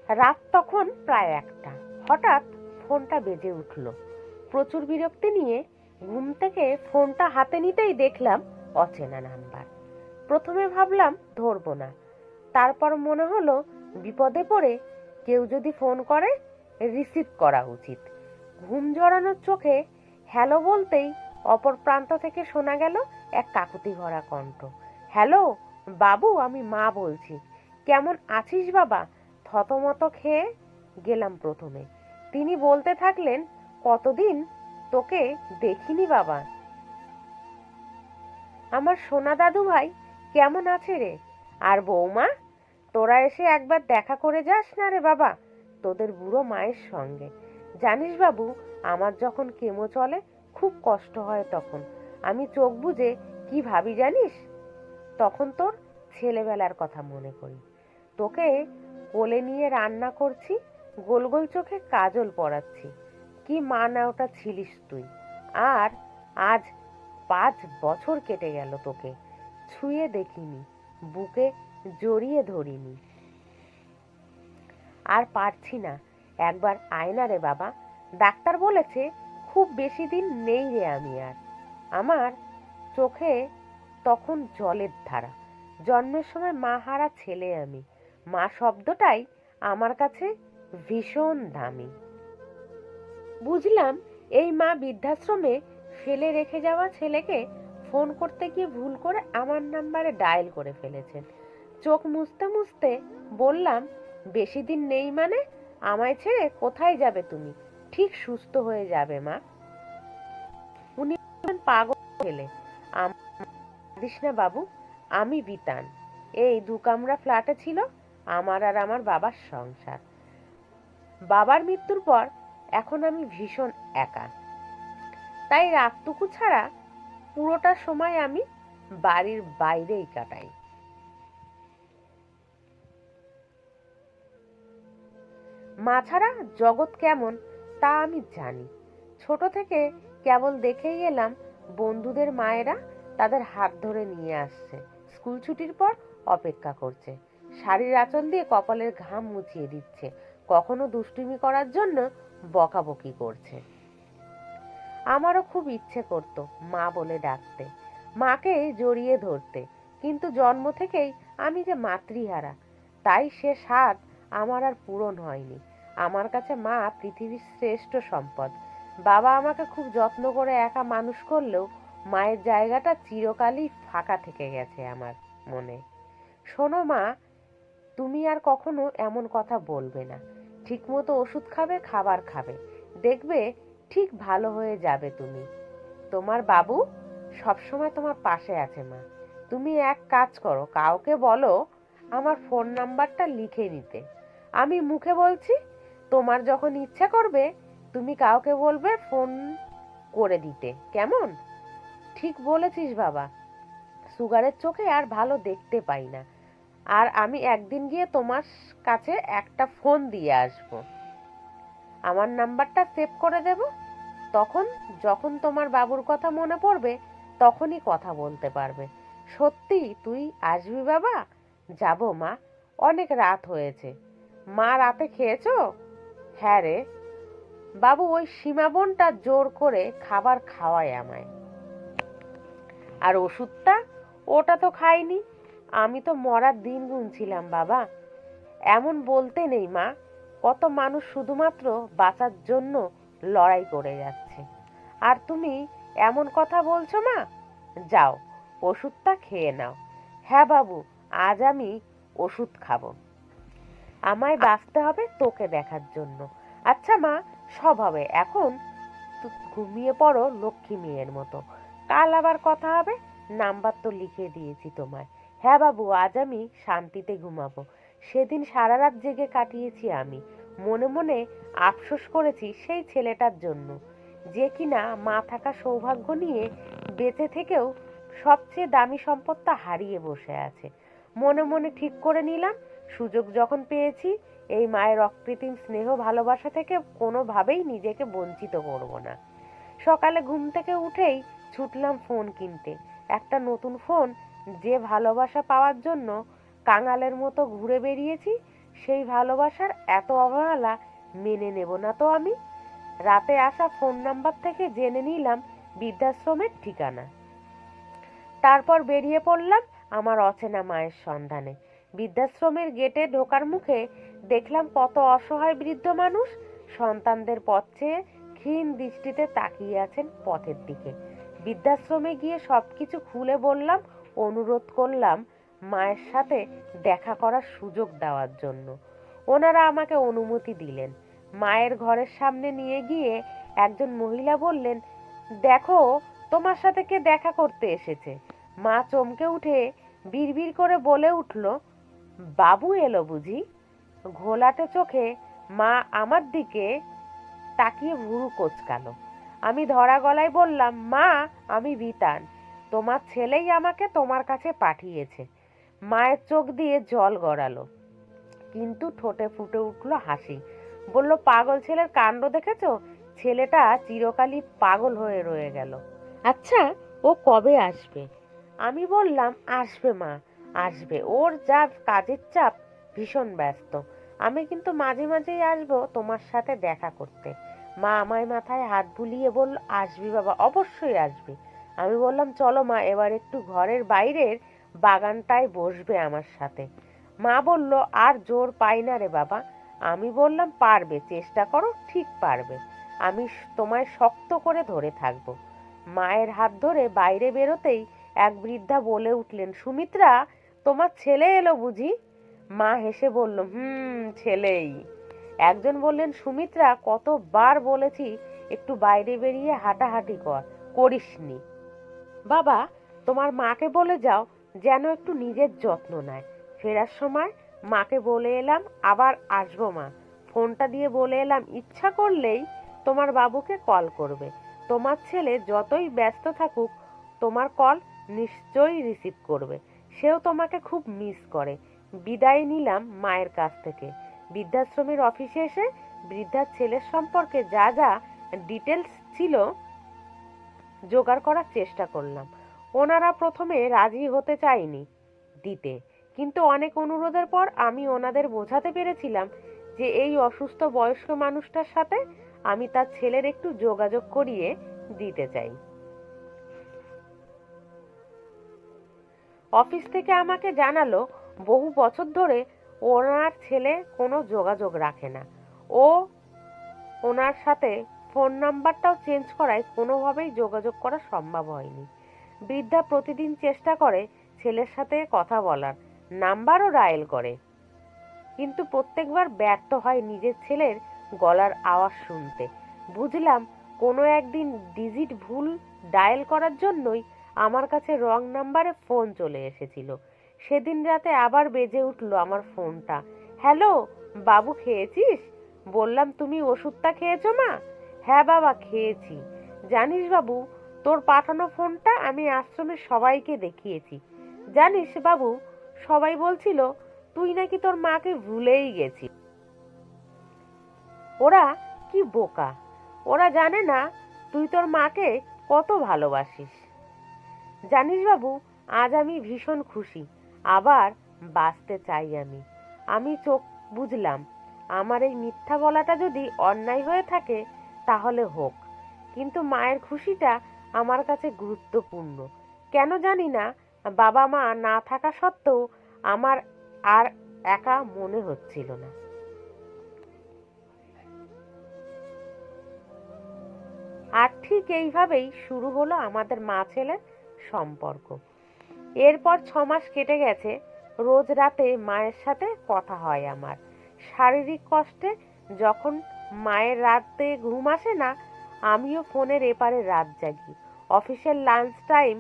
রাত তখন প্রায় 1টা। হঠাৎ ফোনটা বেজে উঠল। প্রচুর বিরক্তি নিয়ে ঘুম থেকে ফোনটা হাতে নিতেই দেখলাম অচেনা নাম্বার। প্রথমে ভাবলাম ধরবো না, তারপর মনে হলো বিপদে পড়ে কেউ যদি ফোন করে রিসিভ করা উচিত। ঘুম জড়ানোর চোখে হ্যালো বলতেই অপর প্রান্ত থেকে শোনা গেল এক কাকুতি ভরা কণ্ঠ। হ্যালো বাবু, আমি মা বলছি। কেমন আছিস বাবা? থতমত খেয়ে গেলাম প্রথমে। তিনি বলতে থাকলেন, কতদিন তোকে দেখিনি বাবা। আমার সোনা দাদু ভাই কেমন আছে রে? আর বৌমা, তোরা এসে একবার দেখা করে যাস না রে বাবা তোদের বুড়ো মায়ের সঙ্গে। জানিস বাবু, আমার যখন কেমো চলে খুব কষ্ট হয়, তখন আমি চোখ বুজে কি ভাবি জানিস? তখন তোর ছেলেবেলার কথা মনে করি। তোকে কোলে নিয়ে রান্না করছি, গোল গোল চোখে কাজল পরাচ্ছি। কি মা না ওটা ছিলিস তুই। আর আজ 5 বছর কেটে গেল, তোকে ছুঁয়ে দেখিনি, বুকে জড়িয়ে ধরিনি। আর পারছি না, একবার আয় না রে বাবা। ডাক্তার বলেছে খুব বেশি দিন নেই রে আমি আর। আমার চোখে তখন জলের ধারা। জন্মের সময় মা হারা ছেলে আমি। মা শব্দটাই আমার কাছে ভীষণ দামি। বুঝলাম এই মা বৃদ্ধাশ্রমে ফেলে রেখে যাওয়া ছেলেকে ফোন করতে গিয়ে ভুল করে আমার নাম্বারে ডায়াল করে ফেলেছেন। চোখ মুছতে মুছতে বললাম, বেশি দিন নেই মানে? আমায় ছেড়ে কোথায় যাবে তুমি? ঠিক সুস্থ হয়ে যাবে মা। উনি পাগল ছেলে। দিস না বাবু, আমি বিতান। এই 2 কামরা ফ্ল্যাটে ছিল আমার আর আমার বাবার সংসার। বাবার মৃত্যুর পর এখন আমি ভীষণ একা। তাই রাতটুকু ছাড়া পুরোটা সময় আমি বাড়ির বাইরেই কাটাই। মা ছাড়া জগৎ কেমন তা আমি জানি। ছোট থেকে কেবল দেখেই এলাম বন্ধুদের মায়েরা তাদের হাত ধরে নিয়ে আসছে, স্কুল ছুটির পর অপেক্ষা করছে, শাড়ির আঁচল দিয়ে কপালের ঘাম মুছিয়ে দিচ্ছে, কখনো দুষ্টুমি করার জন্য বকাবকি করছে। আমারও খুব ইচ্ছে করত মা বলে ডাকতে, মাকে জড়িয়ে ধরতে, কিন্তু জন্ম থেকেই আমি যে মাতৃহারা, তাই সে স্বাদ আমার আর পূরণ হয়নি। আমার কাছে মা পৃথিবীর শ্রেষ্ঠ সম্পদ। বাবা আমাকে খুব যত্ন করে একা মানুষ করলেও মায়ের জায়গাটা চিরকালই ফাঁকা থেকে গেছে আমার মনে। শোনো মা, তুমি আর কখনো এমন কথা বলবে না। ঠিকমতো ওষুধ খাবে, খাবার খাবে, দেখবে ঠিক ভালো হয়ে যাবে তুমি। তোমার বাবু সবসময় তোমার পাশে আছে মা। তুমি এক কাজ করো, কাউকে বলো আমার ফোন নাম্বারটা লিখে নিতে। আমি মুখে বলছি, তোমার যখন ইচ্ছা করবে তুমি কাউকে বলবে ফোন করে দিতে, কেমন? ঠিক বলেছিস বাবা, সুগারের চোখে আর ভালো দেখতে পাই না। আর আমি একদিন গিয়ে তোমার কাছে একটা ফোন দিয়ে আসব। আমার নাম্বারটা সেভ করে দেব। তখন যখন তোমার বাবুর কথা মনে পড়বে তখনই কথা বলতে পারবে। সত্যি তুই আসবি বাবা? যাব মা, অনেক রাত হয়েছে। মা রাতে খেয়েছো? হ্যাঁ রে বাবু, ওই সীমা বোনটা জোর করে খাবার খাওয়ায় আমায়। আর ওষুধটা? ওটা তো খাইনি। আমি তো মরার দিন গুনছিলাম বাবা। এমন বলতে নেই মা, কত মানুষ শুধুমাত্র বাঁচার জন্য লড়াই করে যাচ্ছে, আর তুমি এমন কথা বলছো মা? যাও ওষুধটা খেয়ে নাও। হ্যাঁ বাবু, আজ আমি ওষুধ খাবো। আমায় বাঁচতে হবে তোকে দেখার জন্য। আচ্ছা মা, সব হবে, এখন ঘুমিয়ে পড়ো লক্ষ্মী মেয়ের মতো। কাল আবার কথা হবে। নাম্বার তো লিখে দিয়েছি তোমায়। হ্যাঁ বাবু, আজ আমি শান্তিতে ঘুমাবো। সেদিন সারা রাত জেগে কাটিয়েছি আমি। মনে মনে আফসোস করেছি সেই ছেলেটার জন্য, যে কিনা মা থাকা সৌভাগ্য নিয়ে বেঁচে থেকেও সবচেয়ে দামি সম্পদটা হারিয়ে বসে আছে। মনে মনে ঠিক করে নিলাম, সুযোগ যখন পেয়েছি এই মায়ের অকৃত্রিম স্নেহ ভালোবাসা থেকে কোনোভাবেই নিজেকে বঞ্চিত করব না। সকালে ঘুম থেকে উঠেই ছুটলাম ফোন কিনতে। একটা নতুন ফোন যে ভালোবাসা পাওয়ার জন্য কাঙালের মতো ঘুরে বেরিয়েছি, সেই ভালোবাসার এত অবহেলা মেনে নেব না তো আমি। রাতে আসা ফোন নাম্বার থেকে জেনে নিলাম বৃদ্ধাশ্রমের ঠিকানা। তারপর বেরিয়ে পড়লাম আমার অচেনা মায়ের সন্ধানে। বৃদ্ধাশ্রমের গেটে ঢোকার মুখে দেখলাম কত অসহায় বৃদ্ধ মানুষ সন্তানদের পথ চেয়ে ক্ষীণ দৃষ্টিতে তাকিয়ে আছেন পথের দিকে। বৃদ্ধাশ্রমে গিয়ে সবকিছু খুলে বললাম, অনুরোধ করলাম মায়ের সাথে দেখা করার সুযোগ দেওয়ার জন্য। ওনারা আমাকে অনুমতি দিলেন। মায়ের ঘরের সামনে নিয়ে গিয়ে একজন মহিলা বললেন, দেখো তোমার সাথে কে দেখা করতে এসেছে। মা চমকে উঠে বিড়বিড় করে বলে উঠল, বাবু এলো বুঝি। ঘোলাটে চোখে মা আমার দিকে তাকিয়ে ভুরু কোঁচকালো। আমি ধরা গলায় বললাম, মা আমি বিতান, তোমার ছেলেই আমাকে তোমার কাছে পাঠিয়েছে। মায়ের চোখ দিয়ে জল গড়ালো, কিন্তু ঠোঁটে ফুটে উঠল হাসি। বলল, পাগল ছেলের কাণ্ড দেখেছো? ছেলেটা চিরকালই পাগল হয়ে রয়ে গেল। আচ্ছা ও কবে আসবে? আমি বললাম, আসবে মা, আসবে। ওর যা কাজের চাপ, ভীষণ ব্যস্ত। আমি কিন্তু মাঝে মাঝেই আসবো তোমার সাথে দেখা করতে। মা আমায় মাথায় হাত বুলিয়ে বলল, আসবি বাবা, অবশ্যই আসবি। আমি বললাম, চলো মা, এবার একটু ঘরের বাইরের বাগানটায় বসবে আমার সাথে। মা বলল, আর জোর পাই না রে বাবা। আমি বললাম, পারবে, চেষ্টা করো, ঠিক পারবে। আমি তোমায় শক্ত করে ধরে থাকবো। মায়ের হাত ধরে বাইরে বেরোতেই এক বৃদ্ধা বলে উঠলেন, সুমিত্রা তোমার ছেলে এলো বুঝি? মা হেসে বলল, ছেলেই। একজন বললেন, সুমিত্রা কতবার বলেছি একটু বাইরে বেরিয়ে হাঁটাহাঁটি করিসনি। বাবা তোমার মাকে বলে যাও যেন একটু নিজের যত্ন নেয়। ফেরার সময় মাকে বলে এলাম আবার আসবো মা। ফোনটা দিয়ে বলে এলাম, ইচ্ছা করলেই তোমার বাবুকে কল করবে। তোমার ছেলে যতই ব্যস্ত থাকুক তোমার কল নিশ্চয়ই রিসিভ করবে। সেও তোমাকে খুব মিস করে। বিদায় নিলাম মায়ের কাছ থেকে। বৃদ্ধাশ্রমের অফিসে এসে বৃদ্ধার ছেলের সম্পর্কে যা যা ডিটেলস ছিল জোগাড় করার চেষ্টা করলাম। ওনারা প্রথমে রাজি হতে চায়নি দিতে, কিন্তু অনেক অনুরোধের পর আমি ওনাদের বোঝাতে পেরেছিলাম যে এই অসুস্থ বয়স্ক মানুষটার সাথে আমি তার ছেলের একটু যোগাযোগ করিয়ে দিতে চাই। অফিস থেকে আমাকে জানালো, বহু বছর ধরে ওনার ছেলে কোনো যোগাযোগ রাখে না। ও ওনার সাথে ফোন নাম্বারটাও চেঞ্জ করায় কোনোভাবেই যোগাযোগ করা সম্ভব হয়নি। বৃদ্ধা প্রতিদিন চেষ্টা করে ছেলের সাথে কথা বলার, নাম্বারও ডায়াল করে, কিন্তু প্রত্যেকবার ব্যর্থ হয় নিজের ছেলের গলার আওয়াজ শুনতে। বুঝলাম কোনো একদিন ডিজিট ভুল ডায়াল করার জন্যই আমার কাছে রং নাম্বারে ফোন চলে এসেছিল। সেদিন রাতে আবার বেজে উঠল আমার ফোনটা। হ্যালো বাবু, খেয়েছিস? বললাম, তুমি ওষুধটা খেয়েছো মা? হ্যাঁ বাবা, খেয়েছি। জানিস বাবু, তোর পাঠানো ফোনটা আমি আশ্রমের সবাইকে দেখিয়েছি। জানিস বাবু, সবাই বলছিল তুই নাকি তোর মাকে ভুলেই গেছিস। ওরা কি বোকা, ওরা জানে না তুই তোর মাকে কত ভালোবাসিস। জানিস বাবু, আজ আমি ভীষণ খুশি, আবার বাঁচতে চাই আমি। আমি চোখ বুঝলাম আমার এই মিথ্যা বলাটা যদি অন্যায় হয়ে থাকে তাহলে হোক, কিন্তু মায়ের খুশিটা আমার কাছে গুরুত্বপূর্ণ। কেন জানি না, বাবা মা না থাকা সত্ত্বেও আমার আর একা মনে হচ্ছিল না। আর ঠিক এইভাবেই শুরু হলো আমাদের মা ছেলের সম্পর্ক। এরপর 6 মাস কেটে গেছে। রোজ রাতে মায়ের সাথে কথা হয় আমার। শারীরিক কষ্টে যখন মায়ের রাতে ঘুম আসে না, আমিও ফোনের এপারে রাত জাগি। অফিসের লাঞ্চ টাইম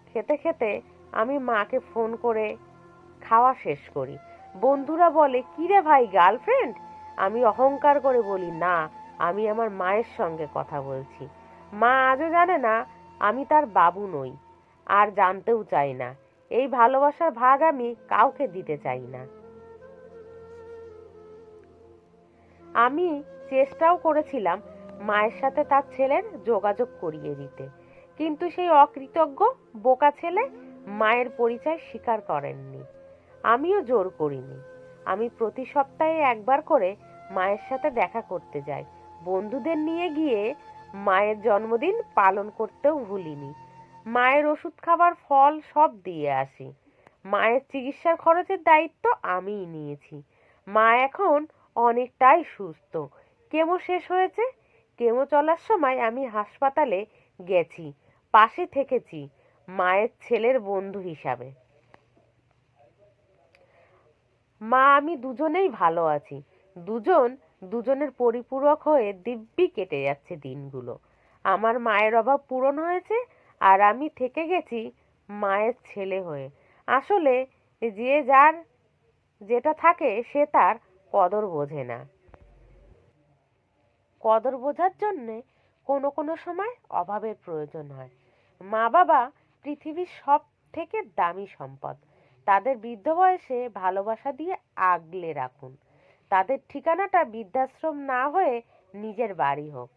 খেতে খেতে আমি মাকে ফোন করে খাওয়া শেষ করি। বন্ধুরা বলে, কিরে ভাই, গার্লফ্রেন্ড? আমি অহংকার করে বলি, না, আমি আমার মায়ের সঙ্গে কথা বলছি। মা আজও জানে না আমি তার বাবু নই, আর জানতেও চাই না। এই ভালোবাসার ভাগ আমি কাউকে দিতে চাই না। আমি চেষ্টাও করেছিলাম মায়ের সাথে তার ছেলের যোগাযোগ করিয়ে দিতে, কিন্তু সেই অকৃতজ্ঞ বোকা ছেলে মায়ের পরিচয় স্বীকার করেননি। আমিও জোর করিনি। আমি প্রতি সপ্তাহে একবার করে মায়ের সাথে দেখা করতে যাই। বন্ধুদের নিয়ে গিয়ে মায়ের জন্মদিন পালন করতেও ভুলিনি। মায়ের ওষুধ খাবার ফল সব দিয়ে আসি। মায়ের চিকিৎসার খরচের দায়িত্ব আমিই নিয়েছি। মা এখন অনেকটাই সুস্থ। কেমো শেষ হয়েছে। কেমো চলার সময় আমি হাসপাতালে গেছি, পাশে থেকেছি মায়ের ছেলের বন্ধু হিসাবে। মা আমি দুজনেই ভালো আছি। দুজন দুজনের পরিপূরক হয়ে দিব্যি কেটে যাচ্ছে দিনগুলো। আমার মায়ের অভাব পূরণ হয়েছে, আর আমি থেকে গেছি মায়ের ছেলে হয়ে। আসলে যে যার যেটা থাকে সে তার কদর বোঝে না। কদর বোঝার জন্যে কোনো কোনো সময় অভাবের প্রয়োজন হয়। মা বাবা পৃথিবীর সব থেকে দামি সম্পদ। তাদের বৃদ্ধ বয়সে ভালোবাসা দিয়ে আগলে রাখুন। তাদের ঠিকানাটা বৃদ্ধাশ্রম না হয়ে নিজের বাড়ি হোক।